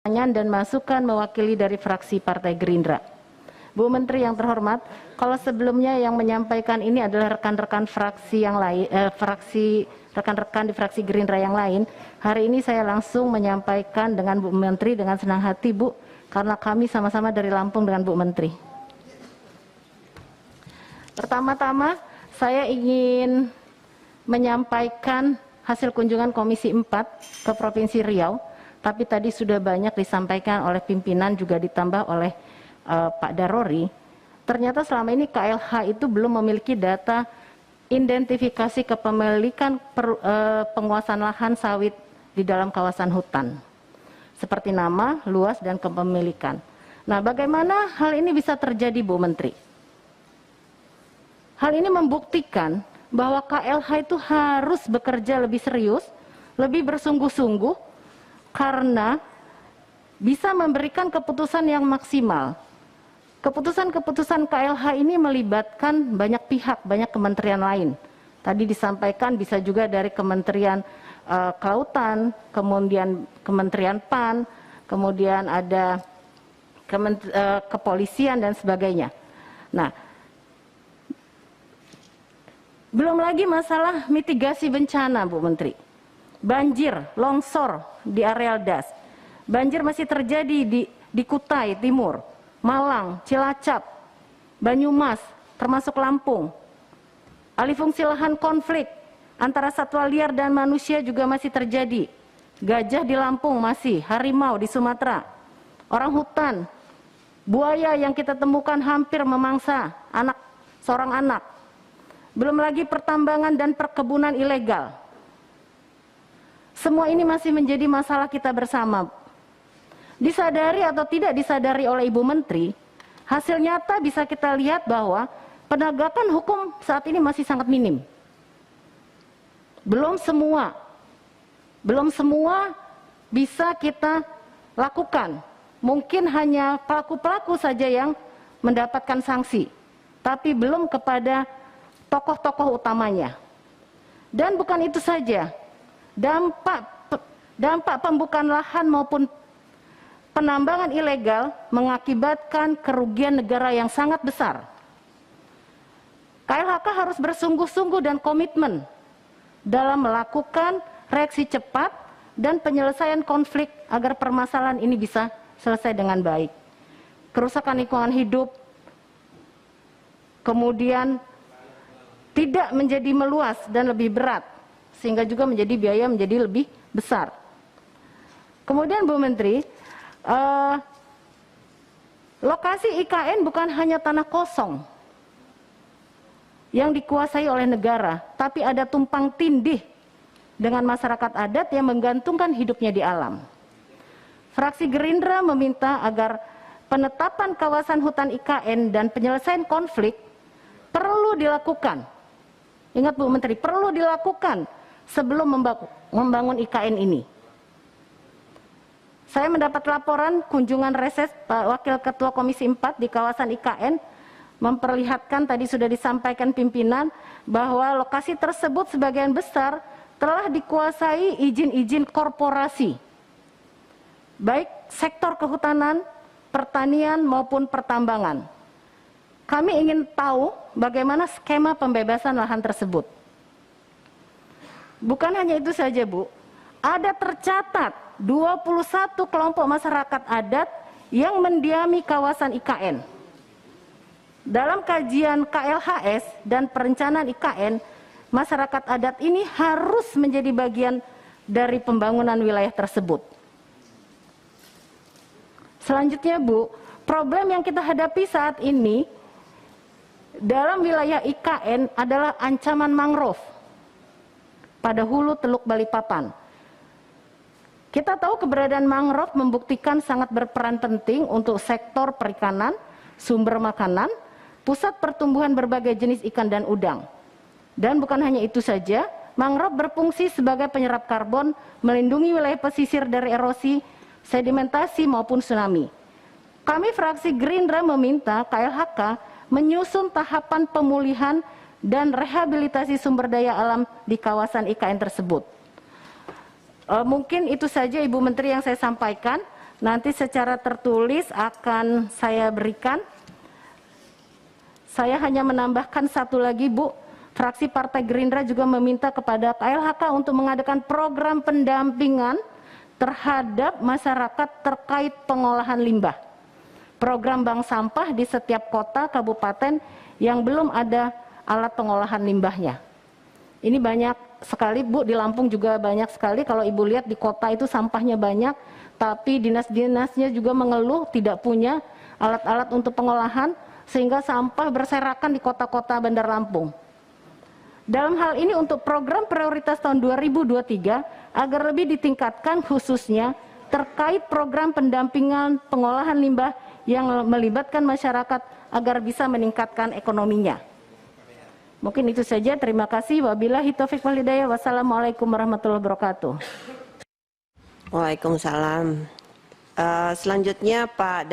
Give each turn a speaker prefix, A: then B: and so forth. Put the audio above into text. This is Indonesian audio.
A: Pertanyaan dan masukan mewakili dari fraksi Partai Gerindra. Bu Menteri yang terhormat, kalau sebelumnya yang menyampaikan ini adalah rekan-rekan fraksi yang lain, rekan-rekan di fraksi Gerindra yang lain, hari ini saya langsung menyampaikan dengan Bu Menteri dengan senang hati, Bu, karena kami sama-sama dari Lampung dengan Bu Menteri. Pertama-tama saya ingin menyampaikan hasil kunjungan Komisi 4 ke Provinsi Riau, tapi tadi sudah banyak disampaikan oleh pimpinan juga ditambah oleh Pak Darori. Ternyata selama ini KLH itu belum memiliki data identifikasi kepemilikan penguasaan lahan sawit di dalam kawasan hutan, seperti nama, luas, dan kepemilikan. Nah, bagaimana hal ini bisa terjadi, Bu Menteri? Hal ini membuktikan bahwa KLH itu harus bekerja lebih serius, lebih bersungguh-sungguh, karena bisa memberikan keputusan yang maksimal. Keputusan-keputusan KLH ini melibatkan banyak pihak, banyak kementerian lain. Tadi disampaikan bisa juga dari Kementerian Kelautan, kemudian Kementerian PAN, kemudian ada kepolisian dan sebagainya. Nah, belum lagi masalah mitigasi bencana, Bu Menteri. Banjir, longsor di areal DAS. Banjir masih terjadi di Kutai Timur, Malang, Cilacap, Banyumas, termasuk Lampung. Alih fungsi lahan konflik antara satwa liar dan manusia juga masih terjadi. Gajah di Lampung masih, harimau di Sumatera. Orang hutan, buaya yang kita temukan hampir memangsa seorang anak. Belum lagi pertambangan dan perkebunan ilegal. Semua ini masih menjadi masalah kita bersama. Disadari atau tidak disadari oleh Ibu Menteri, hasil nyata bisa kita lihat bahwa penegakan hukum saat ini masih sangat minim. Belum semua bisa kita lakukan. Mungkin hanya pelaku-pelaku saja yang mendapatkan sanksi, tapi belum kepada tokoh-tokoh utamanya. Dan bukan itu saja, dampak pembukaan lahan maupun penambangan ilegal mengakibatkan kerugian negara yang sangat besar. KLHK harus bersungguh-sungguh dan komitmen dalam melakukan reaksi cepat dan penyelesaian konflik agar permasalahan ini bisa selesai dengan baik. Kerusakan lingkungan hidup, kemudian tidak menjadi meluas dan lebih berat, sehingga juga menjadi biaya menjadi lebih besar. Kemudian Bu Menteri, lokasi IKN bukan hanya tanah kosong yang dikuasai oleh negara, tapi ada tumpang tindih dengan masyarakat adat yang menggantungkan hidupnya di alam. Fraksi Gerindra meminta agar penetapan kawasan hutan IKN dan penyelesaian konflik perlu dilakukan. Ingat Bu Menteri, perlu dilakukan sebelum membangun IKN ini. Saya mendapat laporan kunjungan reses Pak Wakil Ketua Komisi 4 di kawasan IKN memperlihatkan, tadi sudah disampaikan pimpinan, bahwa lokasi tersebut sebagian besar telah dikuasai izin-izin korporasi, baik sektor kehutanan, pertanian maupun pertambangan. Kami ingin tahu bagaimana skema pembebasan lahan tersebut. Bukan hanya itu saja, Bu. Ada tercatat 21 kelompok masyarakat adat yang mendiami kawasan IKN. Dalam kajian KLHS dan perencanaan IKN, masyarakat adat ini harus menjadi bagian dari pembangunan wilayah tersebut. Selanjutnya, Bu, problem yang kita hadapi saat ini dalam wilayah IKN adalah ancaman mangrove pada hulu Teluk Balikpapan. Kita tahu keberadaan mangrove membuktikan sangat berperan penting untuk sektor perikanan, sumber makanan, pusat pertumbuhan berbagai jenis ikan dan udang. Dan bukan hanya itu saja, mangrove berfungsi sebagai penyerap karbon, melindungi wilayah pesisir dari erosi, sedimentasi maupun tsunami. Kami fraksi Gerindra meminta KLHK menyusun tahapan pemulihan dan rehabilitasi sumber daya alam di kawasan IKN tersebut. Mungkin itu saja Ibu Menteri yang saya sampaikan. Nanti secara tertulis akan saya berikan. Saya hanya menambahkan satu lagi, Bu. Fraksi Partai Gerindra juga meminta kepada KLHK untuk mengadakan program pendampingan terhadap masyarakat terkait pengolahan limbah. Program bank sampah di setiap kota, kabupaten yang belum ada alat pengolahan limbahnya. Ini banyak sekali, Bu, di Lampung juga banyak sekali. Kalau Ibu lihat di kota itu sampahnya banyak, tapi dinas-dinasnya juga mengeluh tidak punya alat-alat untuk pengolahan, sehingga sampah berserakan di kota-kota Bandar Lampung. Dalam hal ini untuk program prioritas tahun 2023, agar lebih ditingkatkan khususnya terkait program pendampingan pengolahan limbah yang melibatkan masyarakat agar bisa meningkatkan ekonominya. Mungkin itu saja, terima kasih. Wabillahi taufiq wal hidayah. Wassalamualaikum warahmatullahi wabarakatuh.
B: Waalaikumsalam. Selanjutnya Pak